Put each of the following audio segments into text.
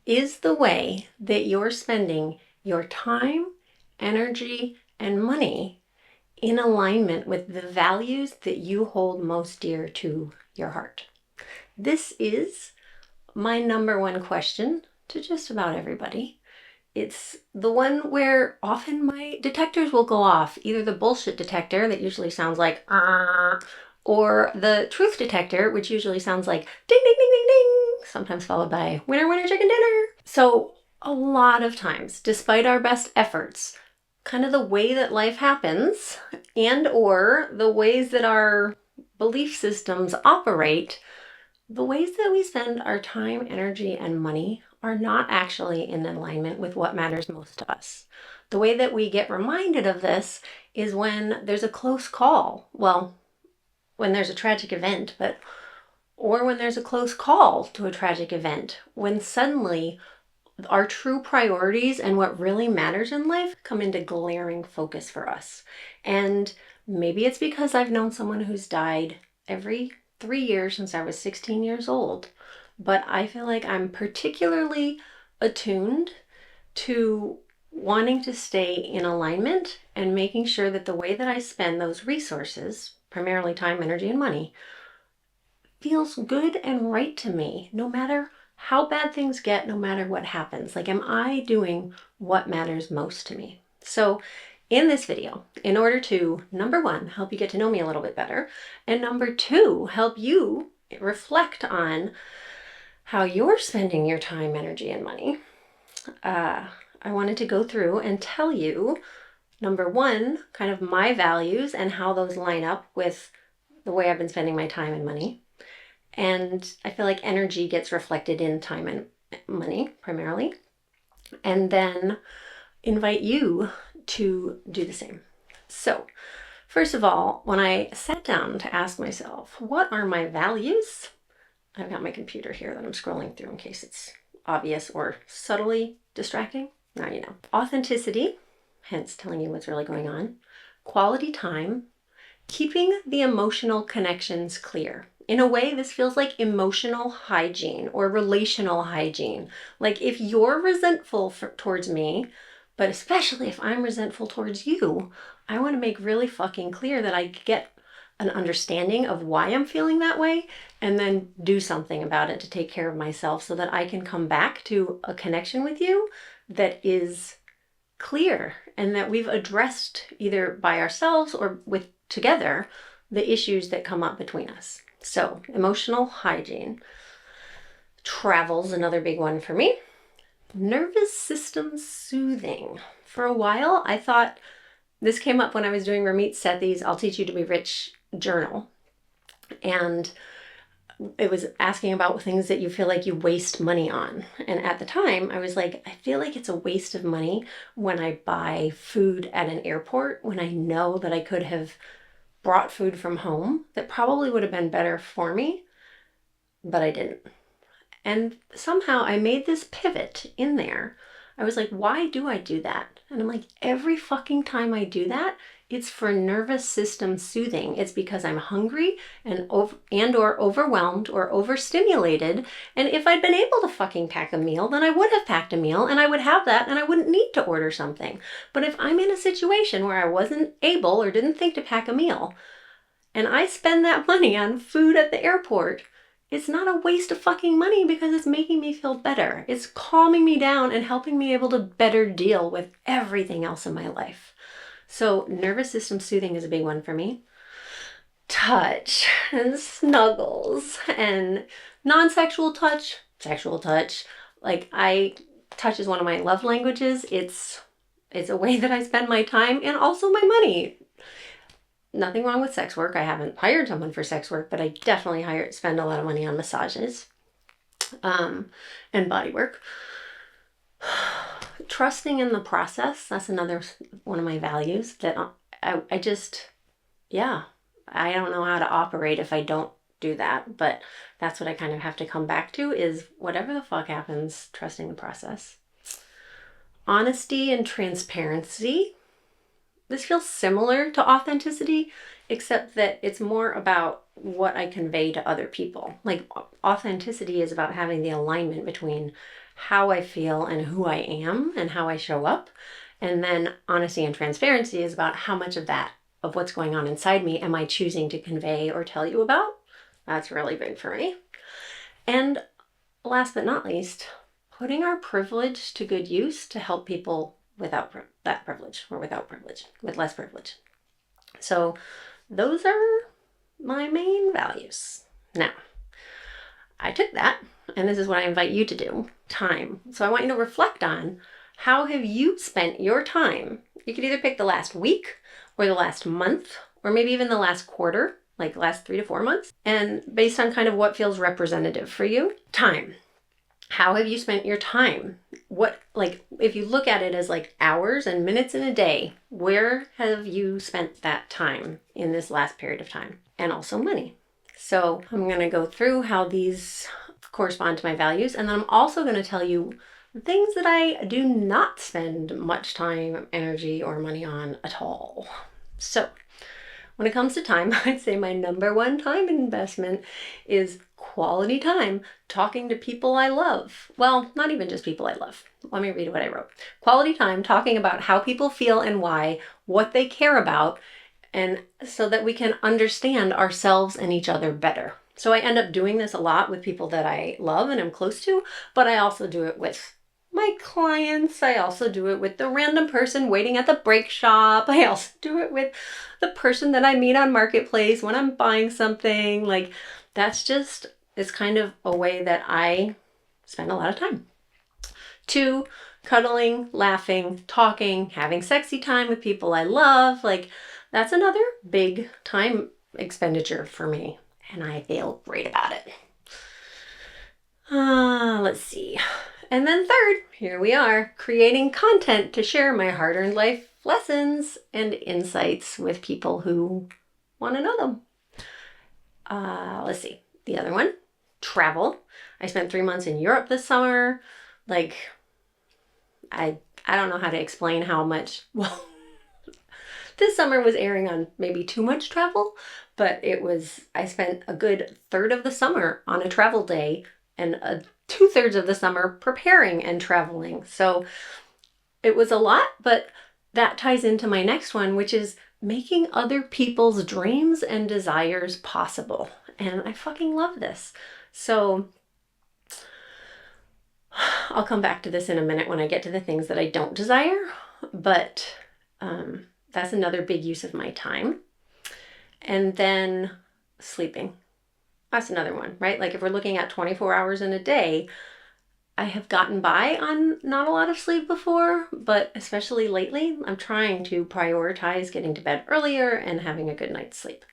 Is the way that you're spending your time, energy, and money in alignment with the values that you hold most dear to your heart? This is my number one question to just about everybody. It's the one where often my detectors will go off, either the bullshit detector that usually sounds like or the truth detector, which usually sounds like ding, ding, ding, ding, ding, sometimes followed by winner, winner, chicken dinner. So a lot of times, despite our best efforts, kind of the way that life happens and or the ways that our belief systems operate, the ways that we spend our time, energy, and money are not actually in alignment with what matters most to us. The way that we get reminded of this is when there's a close call. Well, when there's a tragic event, or when there's a close call to a tragic event, when suddenly our true priorities and what really matters in life come into glaring focus for us. And maybe it's because I've known someone who's died every 3 years since I was 16 years old, but I feel like I'm particularly attuned to wanting to stay in alignment and making sure that the way that I spend those resources, primarily time, energy, and money, feels good and right to me, no matter how bad things get, no matter what happens. Like, am I doing what matters most to me? So in this video, in order to, number one, help you get to know me a little bit better, and number two, help you reflect on how you're spending your time, energy, and money, I wanted to go through and tell you, number one, kind of my values and how those line up with the way I've been spending my time and money. And I feel like energy gets reflected in time and money primarily. And then invite you to do the same. So, first of all, when I sat down to ask myself, what are my values? I've got my computer here that I'm scrolling through in case it's obvious or subtly distracting. Now you know. Authenticity, hence telling you what's really going on. Quality time. Keeping the emotional connections clear. In a way, this feels like emotional hygiene or relational hygiene. Like, if you're resentful towards me, but especially if I'm resentful towards you, I want to make really fucking clear that I get an understanding of why I'm feeling that way and then do something about it to take care of myself so that I can come back to a connection with you that is clear and that we've addressed either by ourselves or with together the issues that come up between us. So, emotional hygiene. Travel's another big one for me. Nervous system soothing. For a while, I thought, this came up when I was doing Ramit Sethi's I'll Teach You to Be Rich journal. And it was asking about things that you feel like you waste money on. And at the time, I was like, I feel like it's a waste of money when I buy food at an airport, when I know that I could have brought food from home that probably would have been better for me, but I didn't. And somehow I made this pivot in there. I was like, why do I do that? And I'm like, every fucking time I do that, it's for nervous system soothing. It's because I'm hungry and or overwhelmed or overstimulated. And if I'd been able to fucking pack a meal, then I would have packed a meal and I would have that and I wouldn't need to order something. But if I'm in a situation where I wasn't able or didn't think to pack a meal and I spend that money on food at the airport, it's not a waste of fucking money because it's making me feel better. It's calming me down and helping me able to better deal with everything else in my life. So nervous system soothing is a big one for me. Touch and snuggles and non-sexual touch, sexual touch. Like, touch is one of my love languages. It's a way that I spend my time and also my money. Nothing wrong with sex work. I haven't hired someone for sex work, but I definitely spend a lot of money on massages and body work. Trusting in the process, that's another one of my values that I just, yeah, I don't know how to operate if I don't do that, but that's what I kind of have to come back to is whatever the fuck happens, trusting the process. Honesty and transparency. This feels similar to authenticity, except that it's more about what I convey to other people. Like, authenticity is about having the alignment between how I feel and who I am and how I show up. And then honesty and transparency is about how much of that, of what's going on inside me, am I choosing to convey or tell you about? That's really big for me. And last but not least, putting our privilege to good use to help people without that privilege, or without privilege, with less privilege. So those are my main values. Now, I took that, and this is what I invite you to do, time. So I want you to reflect on, how have you spent your time? You could either pick the last week or the last month, or maybe even the last quarter, like last 3 to 4 months, and based on kind of what feels representative for you. Time. How have you spent your time? What, like, if you look at it as like hours and minutes in a day, where have you spent that time in this last period of time? And also money. So I'm going to go through how these correspond to my values, and then I'm also going to tell you things that I do not spend much time, energy, or money on at all. So when it comes to time, I'd say my number one time investment is quality time talking to people I love. Well, not even just people I love. Let me read what I wrote. Quality time talking about how people feel and why, what they care about, and so that we can understand ourselves and each other better. So I end up doing this a lot with people that I love and am close to, but I also do it with my clients. I also do it with the random person waiting at the brake shop. I also do it with the person that I meet on Marketplace when I'm buying something. Like, that's just, it's kind of a way that I spend a lot of time. 2, cuddling, laughing, talking, having sexy time with people I love. Like, that's another big time expenditure for me, and I feel great about it. Let's see. And then 3rd, here we are, creating content to share my hard-earned life lessons and insights with people who want to know them. Let's see. The other one, travel. I spent 3 months in Europe this summer. Like, I don't know how to explain how much, well, this summer was airing on maybe too much travel, but I spent a good third of the summer on a travel day and 2/3 of the summer preparing and traveling. So it was a lot, but that ties into my next one, which is making other people's dreams and desires possible. And I fucking love this. So I'll come back to this in a minute when I get to the things that I don't desire, but that's another big use of my time. And then sleeping. That's another one, right? Like, if we're looking at 24 hours in a day, I have gotten by on not a lot of sleep before, but especially lately, I'm trying to prioritize getting to bed earlier and having a good night's sleep.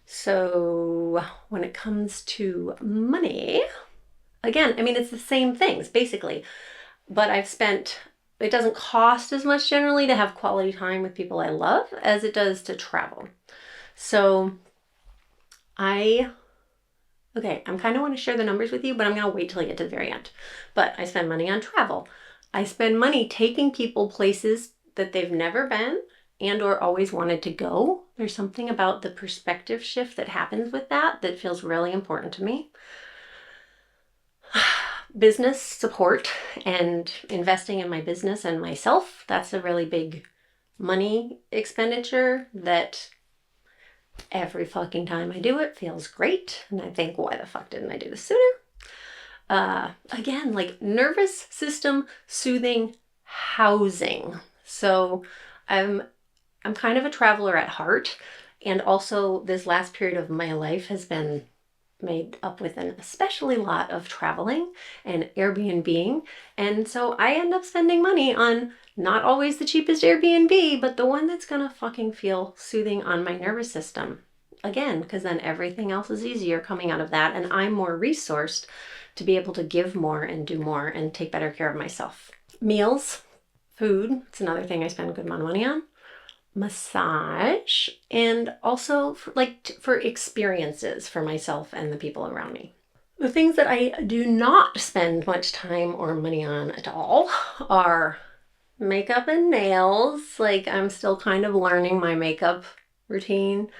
So when it comes to money, again, I mean, it's the same things basically, but it doesn't cost as much generally to have quality time with people I love as it does to travel. So I'm kind of want to share the numbers with you, but I'm going to wait till I get to the very end. But I spend money on travel. I spend money taking people places that they've never been and or always wanted to go. There's something about the perspective shift that happens with that feels really important to me. Business support and investing in my business and myself. That's a really big money expenditure that every fucking time I do it feels great. And I think, why the fuck didn't I do this sooner? Again, like, nervous system soothing housing. So I'm kind of a traveler at heart. And also this last period of my life has been made up with an especially lot of traveling and Airbnb. And so I end up spending money on not always the cheapest Airbnb, but the one that's gonna fucking feel soothing on my nervous system. Again, because then everything else is easier coming out of that, and I'm more resourced to be able to give more and do more and take better care of myself. Meals, food, it's another thing I spend a good amount of money on. Massage, and also for experiences for myself and the people around me. The things that I do not spend much time or money on at all are makeup and nails. Like, I'm still kind of learning my makeup routine.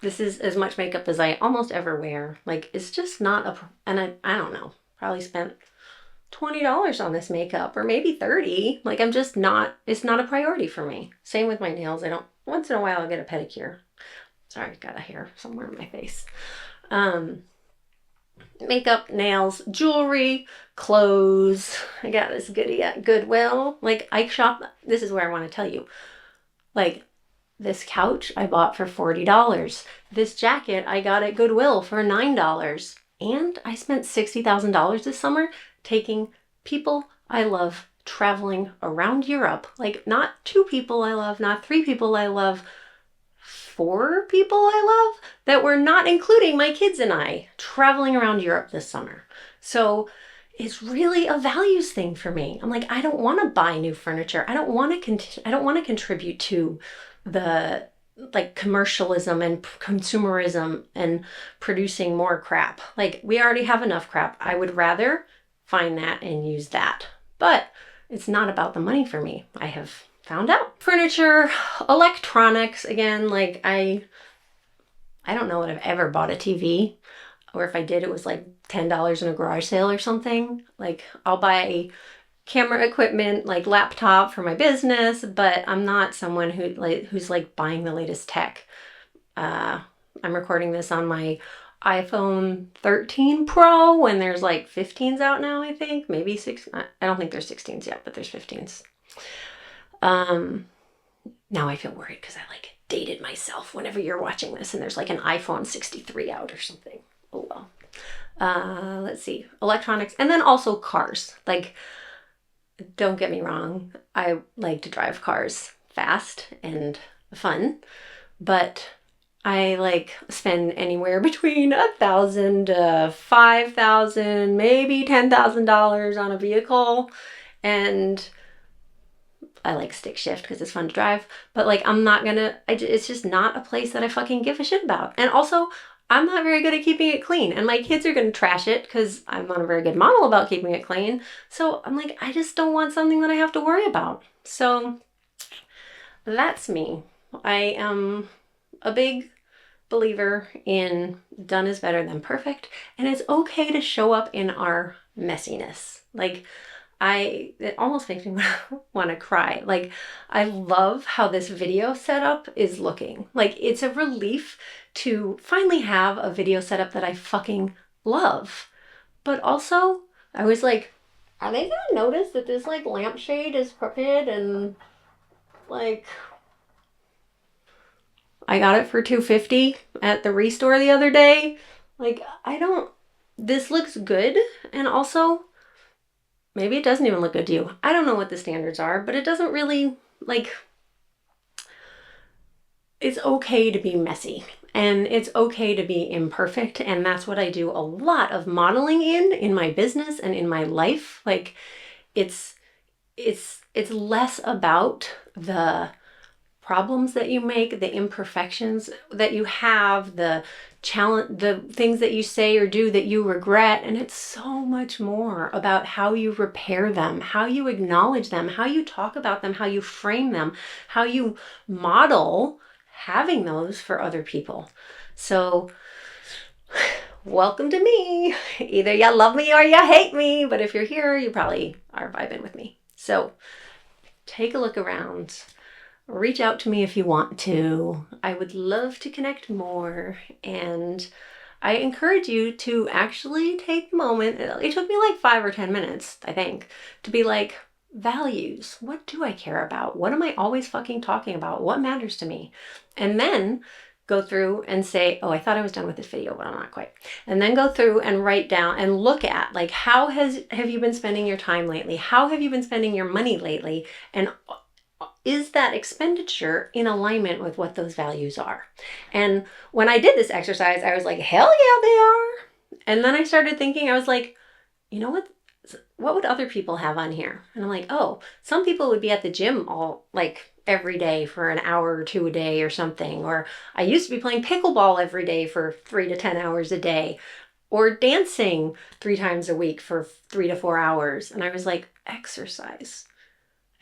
This is as much makeup as I almost ever wear. Like, it's just not and I don't know, probably spent $20 on this makeup, or maybe 30. Like, I'm just not, it's not a priority for me. Same with my nails. I don't, once in a while I'll get a pedicure. Sorry, got a hair somewhere in my face. Makeup, nails, jewelry, clothes. I got this goodie at Goodwill. Like, I shop, this is where I want to tell you. Like, this couch I bought for $40. This jacket I got at Goodwill for $9. And I spent $60,000 this summer taking people I love traveling around Europe. Like, not 2 people I love, not 3 people I love, 4 people I love that were not including my kids and I traveling around Europe this summer. So it's really a values thing for me. I'm like, I don't want to buy new furniture. I don't want to contribute to the like commercialism and consumerism and producing more crap. Like, we already have enough crap. I would rather find that and use that. But it's not about the money for me. I have found out. Furniture, electronics, again, like I don't know that I've ever bought a TV, or if I did, it was like $10 in a garage sale or something. Like, I'll buy camera equipment, like laptop for my business, but I'm not someone who's like buying the latest tech. I'm recording this on my iPhone 13 Pro, and there's like 15s out now, I think. Maybe 6. I don't think there's 16s yet, but there's 15s. Now I feel worried because I like dated myself whenever you're watching this and there's like an iPhone 63 out or something. Oh well. Let's see. Electronics, and then also cars. Like, don't get me wrong, I like to drive cars fast and fun, but I like spend anywhere between $1,000 to $5,000, maybe $10,000 on a vehicle, and I like stick shift because it's fun to drive, but like it's just not a place that I fucking give a shit about. And also, I'm not very good at keeping it clean, and my kids are going to trash it because I'm not a very good model about keeping it clean. So I'm like, I just don't want something that I have to worry about. So that's me. I am a big believer in done is better than perfect, and it's okay to show up in our messiness. Like, it almost makes me want to cry. Like, I love how this video setup is looking. Like, it's a relief to finally have a video setup that I fucking love. But also, I was like, are they gonna notice that this like lampshade is crooked, and like, I got it for $2.50 at the Restore the other day. Like, this looks good, and also, maybe it doesn't even look good to you. I don't know what the standards are, but it doesn't really, like, it's okay to be messy, and it's okay to be imperfect, and that's what I do a lot of modeling in my business and in my life. Like, it's less about the problems that you make, the imperfections that you have, the challenge, the things that you say or do that you regret, and it's so much more about how you repair them, how you acknowledge them, how you talk about them, how you frame them, how you model having those for other people. So welcome to me. Either you love me or you hate me, but if you're here, you probably are vibing with me. So take a look around. Reach out to me if you want to. I would love to connect more, and I encourage you to actually take the moment. It took me like 5 or 10 minutes, I think, to be like, values. What do I care about? What am I always fucking talking about? What matters to me? And then go through and say, oh, I thought I was done with this video, but I'm not quite. And then go through and write down and look at, like, how have you been spending your time lately? How have you been spending your money lately? And is that expenditure in alignment with what those values are? And when I did this exercise, I was like, hell yeah, they are. And then I started thinking, I was like, you know what would other people have on here? And I'm like, oh, some people would be at the gym every day for an hour or 2 a day or something. Or I used to be playing pickleball every day for 3 to 10 hours a day, or dancing 3 times a week for 3 to 4 hours. And I was like, exercise.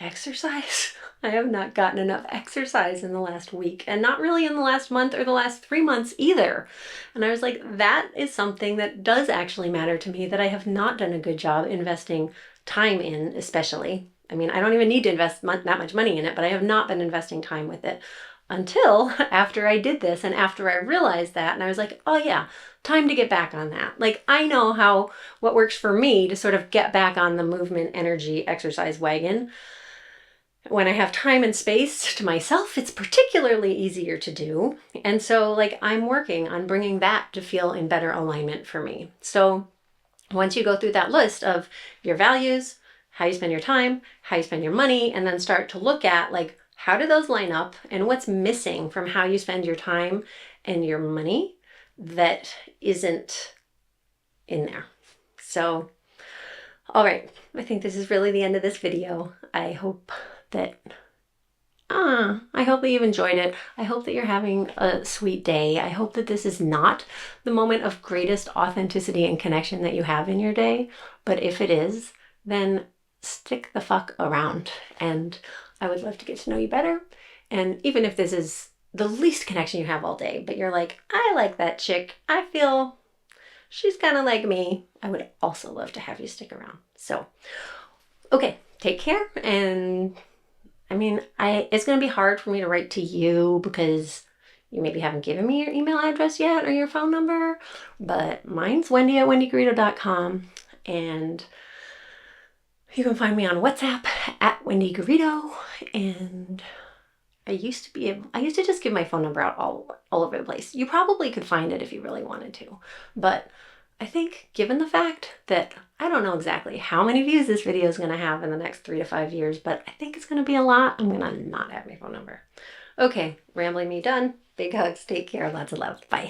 exercise. I have not gotten enough exercise in the last week, and not really in the last month or the last 3 months either. And I was like, that is something that does actually matter to me, that I have not done a good job investing time in, especially. I mean, I don't even need to invest that much money in it, but I have not been investing time with it until after I did this, and after I realized that, and I was like, oh yeah, time to get back on that. Like, I know what works for me to sort of get back on the movement, energy, exercise wagon. When I have time and space to myself, it's particularly easier to do. And so, like, I'm working on bringing that to feel in better alignment for me. So once you go through that list of your values, how you spend your time, how you spend your money, and then start to look at, like, how do those line up and what's missing from how you spend your time and your money that isn't in there. So, all right, I think this is really the end of this video. I hope that you've enjoyed it. I hope that you're having a sweet day. I hope that this is not the moment of greatest authenticity and connection that you have in your day. But if it is, then stick the fuck around. And I would love to get to know you better. And even if this is the least connection you have all day, but you're like, I like that chick, I feel she's kind of like me, I would also love to have you stick around. So, okay, take care. And I mean, it's going to be hard for me to write to you because you maybe haven't given me your email address yet or your phone number, but mine's wendy@wendygarrido.com, and you can find me on WhatsApp at Wendy Garrido. And I used to just give my phone number out all over the place. You probably could find it if you really wanted to, but I think given the fact that I don't know exactly how many views this video is going to have in the next 3 to 5 years, but I think it's going to be a lot, I'm going to not have my phone number. Okay, rambling me done. Big hugs. Take care. Lots of love. Bye.